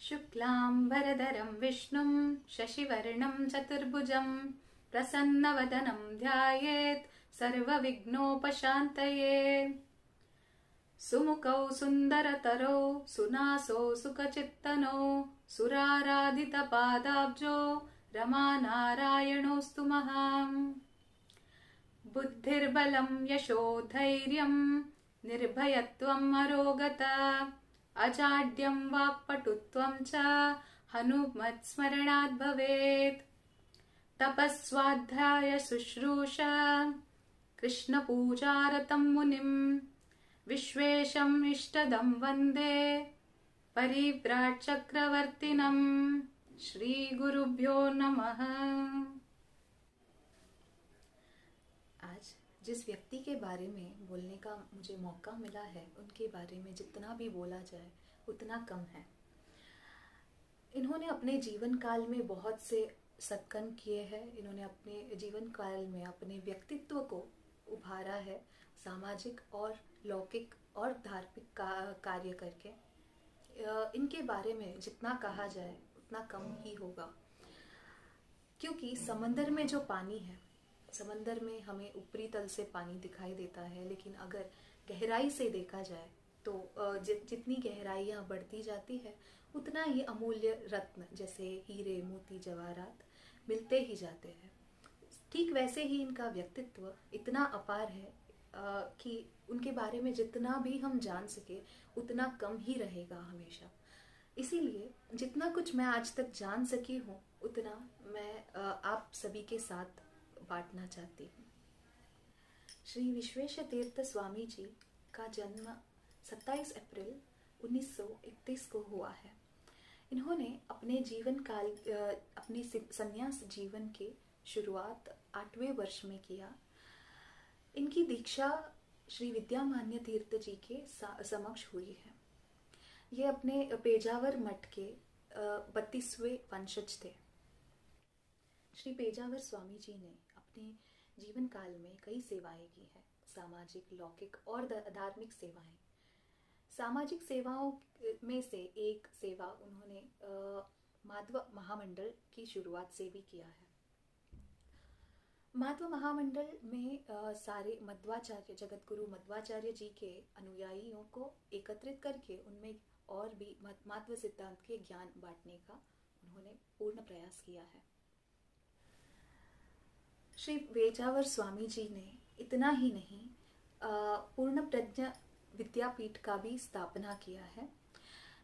शुक्लांबरधरं विष्णुं शशिवर्णं चतुर्भुजं प्रसन्नवदनं ध्यायेत् सर्वविघ्नोपशान्तये। सुमुखौ सुन्दरतरौ सुनासौ सुखचित्तनौ सुराराधितपादाब्जौ रमानारायणोऽस्तु महाम्। बुद्धिर्बलं यशो धैर्यं निर्भयत्वम् अरोगता अजाड्यं वाक्पटुत्वं च हनुमत्स्मरणात् भवेत्। तपस्वाध्याय शुश्रूषा कृष्णपूजारतं मुनिं विश्वेशम् इष्टदं वन्दे परिव्राट् चक्रवर्तिनं। श्री गुरुभ्यो नमः। आज जिस व्यक्ति के बारे में बोलने का मुझे मौका मिला है, उनके बारे में जितना भी बोला जाए उतना कम है। इन्होंने अपने जीवन काल में बहुत से सत्कर्म किए हैं। इन्होंने अपने जीवन काल में अपने व्यक्तित्व को उभारा है, सामाजिक और लौकिक और धार्मिक कार्य करके। इनके बारे में जितना कहा जाए उतना कम ही होगा, क्योंकि समंदर में जो पानी है, समंदर में हमें ऊपरी तल से पानी दिखाई देता है, लेकिन अगर गहराई से देखा जाए तो जितनी गहराइयाँ बढ़ती जाती है उतना ही अमूल्य रत्न जैसे हीरे मोती जवाहरात मिलते ही जाते हैं। ठीक वैसे ही इनका व्यक्तित्व इतना अपार है कि उनके बारे में जितना भी हम जान सके उतना कम ही रहेगा हमेशा। इसीलिए जितना कुछ मैं आज तक जान सकी हूँ उतना मैं आप सभी के साथ बांटना चाहती हूँ। श्री विश्वेश तीर्थ स्वामी जी का जन्म 27 अप्रैल 1931 को हुआ है। इन्होंने अपने जीवन काल अपने संन्यास जीवन की शुरुआत 8वें वर्ष में किया। इनकी दीक्षा श्री विद्यामान्य तीर्थ जी के समक्ष हुई है। ये अपने पेजावर मठ के 32वें वंशज थे। श्री पेजावर स्वामी जी ने अपने जीवन काल में कई सेवाएं की हैं, सामाजिक, लौकिक और धार्मिक सेवाएं। सामाजिक सेवाओं में से एक सेवा उन्होंने माधव महामंडल की शुरुआत से भी किया है। माधव महामंडल में सारे मध्वाचार्य, जगत गुरु मध्वाचार्य जी के अनुयायियों को एकत्रित करके उनमें और भी माधव सिद्धांत के ज्ञान बांटने का उन्होंने पूर्ण प्रयास किया है। श्री पेजावर स्वामी जी ने इतना ही नहीं, पूर्ण प्रज्ञ विद्यापीठ का भी स्थापना किया है,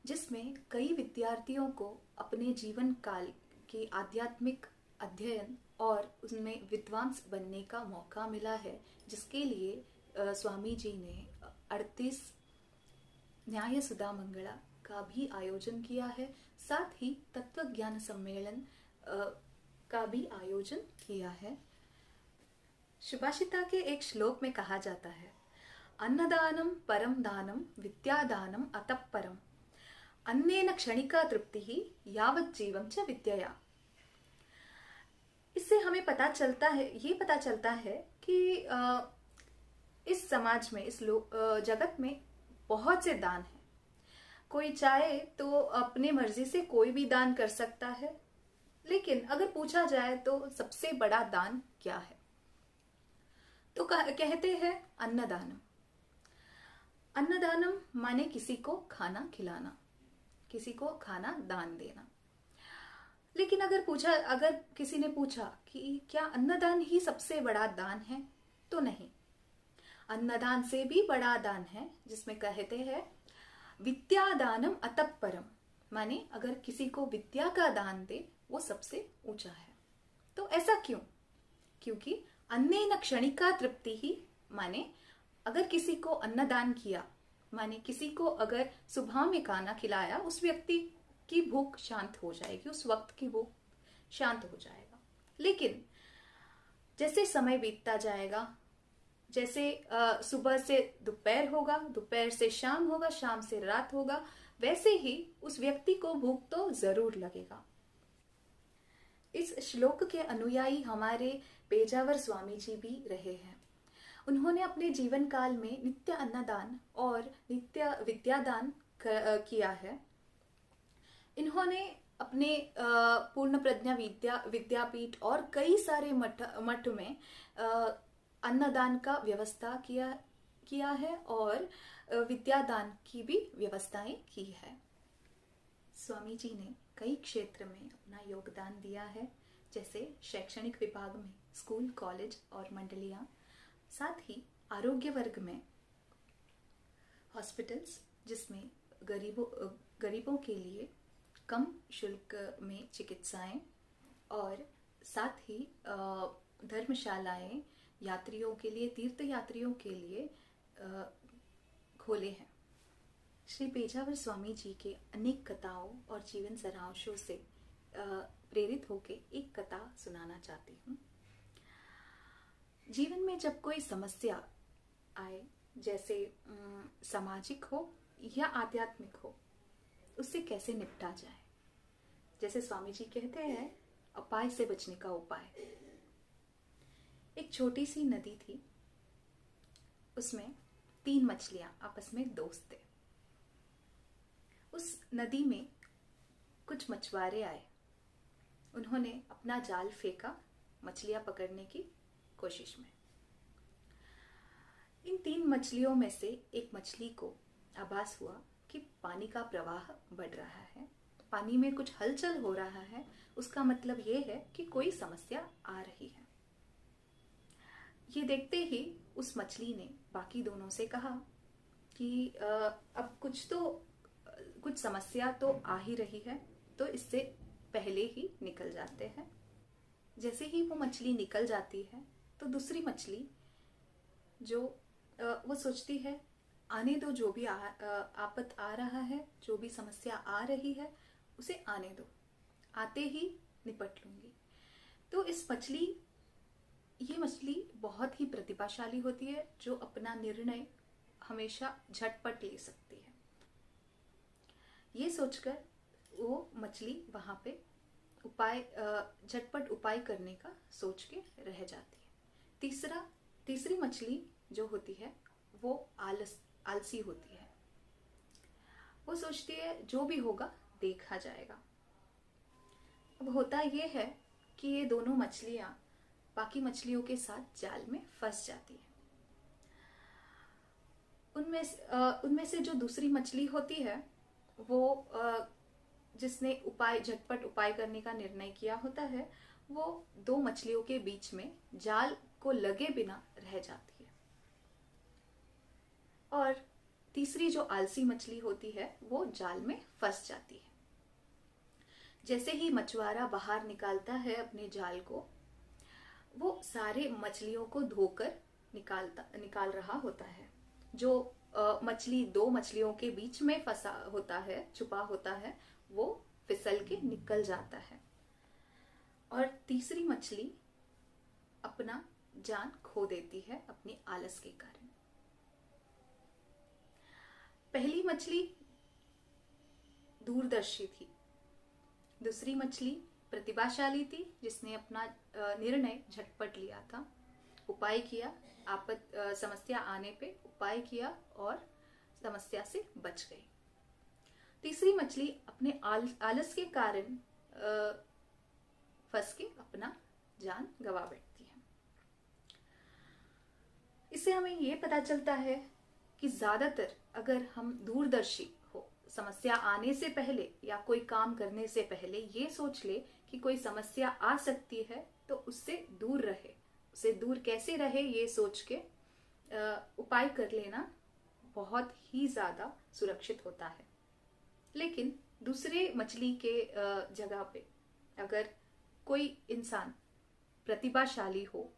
जिसमें कई विद्यार्थियों को अपने जीवन काल के आध्यात्मिक अध्ययन और उसमें विद्वांस बनने का मौका मिला है, जिसके लिए स्वामी जी ने 38 न्याय सुधा मंगला का भी आयोजन किया है। साथ ही तत्व ज्ञान सम्मेलन का भी आयोजन किया है। सुभाषिता के एक श्लोक में कहा जाता है, अन्नदानम परम दानम विद्यादानम अतः परम अन्नेन क्षणिका तृप्ति ही यावत् जीवम च विद्यया। इससे हमें ये पता चलता है कि इस समाज में, इस जगत में बहुत से दान हैं। कोई चाहे तो अपने मर्जी से कोई भी दान कर सकता है, लेकिन अगर पूछा जाए तो सबसे बड़ा दान क्या है, तो कहते हैं अन्नदानम। अन्नदानम माने किसी को खाना खिलाना, किसी को खाना दान देना। लेकिन अगर किसी ने पूछा कि क्या अन्नदान ही सबसे बड़ा दान है, तो नहीं। अन्नदान से भी बड़ा दान है, जिसमें कहते हैं विद्यादानम अतः परम, माने अगर किसी को विद्या का दान दे वो सबसे ऊंचा है। तो ऐसा क्यों? क्योंकि अन्नेन क्षणिका तृप्ति ही, माने अगर किसी को अन्नदान किया, माने किसी को अगर सुबह में खाना खिलाया, उस व्यक्ति की भूख शांत हो जाएगी, उस वक्त की भूख शांत हो जाएगा। लेकिन जैसे समय बीतता जाएगा, जैसे सुबह से दोपहर होगा, दोपहर से शाम होगा, शाम से रात होगा, वैसे ही उस व्यक्ति को भूख तो जरूर लगेगा। इस श्लोक के अनुयायी हमारे पेजावर स्वामी जी भी रहे हैं। उन्होंने अपने जीवन काल में नित्य अन्नदान और नित्य विद्यादान किया है। इन्होंने अपने पूर्ण प्रज्ञा विद्यापीठ और कई सारे मठ में अन्नदान का व्यवस्था किया है और विद्यादान की भी व्यवस्थाएं की है। स्वामी जी ने कई क्षेत्र में अपना योगदान दिया है, जैसे शैक्षणिक विभाग में स्कूल, कॉलेज और मंडलियां, साथ ही आरोग्य वर्ग में हॉस्पिटल्स जिसमें गरीबों के लिए कम शुल्क में चिकित्साएं, और साथ ही धर्मशालाएं यात्रियों के लिए, तीर्थ यात्रियों के लिए खोले हैं। श्री पेजावर स्वामी जी के अनेक कथाओं और जीवन सारांशों से प्रेरित होकर एक कथा सुनाना चाहती हूँ। जीवन में जब कोई समस्या आए, जैसे सामाजिक हो या आध्यात्मिक हो, उससे कैसे निपटा जाए। जैसे स्वामी जी कहते हैं, अपाय से बचने का उपाय। एक छोटी सी नदी थी, उसमें 3 मछलियां आपस में दोस्त थे। उस नदी में कुछ मछुआरे आए, उन्होंने अपना जाल फेंका मछलियां पकड़ने की कोशिश में। इन 3 मछलियों में से एक मछली को आभास हुआ कि पानी का प्रवाह बढ़ रहा है, पानी में कुछ हलचल हो रहा है, उसका मतलब ये है कि कोई समस्या आ रही है। ये देखते ही उस मछली ने बाकी दोनों से कहा कि अब कुछ समस्या तो आ ही रही है, तो इससे पहले ही निकल जाते हैं। जैसे ही वो मछली निकल जाती है तो दूसरी मछली जो वो सोचती है, आने दो, जो भी आपत आ रहा है, जो भी समस्या आ रही है उसे आने दो, आते ही निपट लूंगी। तो ये मछली बहुत ही प्रतिभाशाली होती है, जो अपना निर्णय हमेशा झटपट ले सकती है। ये सोचकर वो मछली वहां पे झटपट उपाय करने का सोच के रह जाती है। तीसरी मछली जो होती है वो आलसी होती है। वो सोचती है जो भी होगा देखा जाएगा। अब होता ये है कि ये दोनों मछलियां बाकी मछलियों के साथ जाल में फंस जाती है। उनमें से जो दूसरी मछली होती है वो जिसने झटपट उपाय करने का निर्णय किया होता है, वो 2 मछलियों के बीच में जाल को लगे बिना रह जाती है। और तीसरी जो आलसी मछली होती है वो जाल में फंस जाती है। जैसे ही मछुआरा बाहर निकालता है अपने जाल को, वो सारे मछलियों को धोकर निकाल रहा होता है। जो मछली 2 मछलियों के बीच में फंसा होता है, छुपा होता है, वो फिसल के निकल जाता है और तीसरी मछली अपना जान खो देती है अपनी आलस के कारण। पहली मछली दूरदर्शी थी, दूसरी मछली प्रतिभाशाली थी, जिसने अपना निर्णय झटपट लिया था, उपाय किया, समस्या आने पे उपाय किया और समस्या से बच गई। तीसरी मछली अपने आलस के कारण फंस के अपना जान गवा बैठती है। इससे हमें ये पता चलता है कि ज्यादातर अगर हम दूरदर्शी हो, समस्या आने से पहले या कोई काम करने से पहले ये सोच ले कि कोई समस्या आ सकती है, तो उससे दूर रहे, उससे दूर कैसे रहे ये सोच के उपाय कर लेना बहुत ही ज्यादा सुरक्षित होता है। लेकिन दूसरे मछली के जगह पे अगर कोई इंसान प्रतिभाशाली हो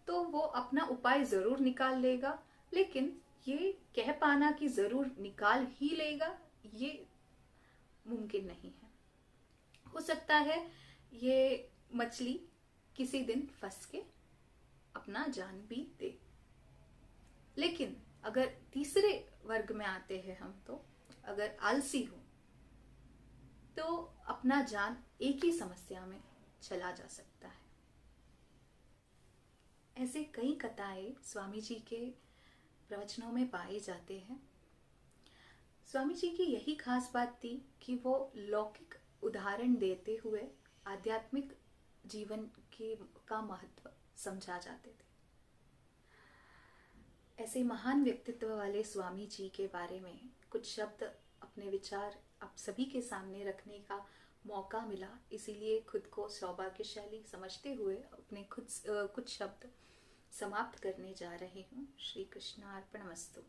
तो वो अपना उपाय जरूर निकाल लेगा, लेकिन ये कह पाना कि जरूर निकाल ही लेगा, ये मुमकिन नहीं है। हो सकता है ये मछली किसी दिन फंस के अपना जान भी दे। लेकिन अगर तीसरे वर्ग में आते हैं हम, तो अगर आलसी हो तो अपना जान एक ही समस्या में चला जा सकता है। ऐसे कई कथाएं स्वामी जी के प्रवचनों में पाए जाते हैं। स्वामी जी की यही खास बात थी कि वो लौकिक उदाहरण देते हुए आध्यात्मिक जीवन का महत्व समझा जाते थे। ऐसे महान व्यक्तित्व वाले स्वामी जी के बारे में कुछ शब्द, अपने विचार आप सभी के सामने रखने का मौका मिला, इसीलिए खुद को सौभाग्यशाली समझते हुए अपने कुछ शब्द समाप्त करने जा रही हूँ। श्री कृष्णार्पणमस्तु।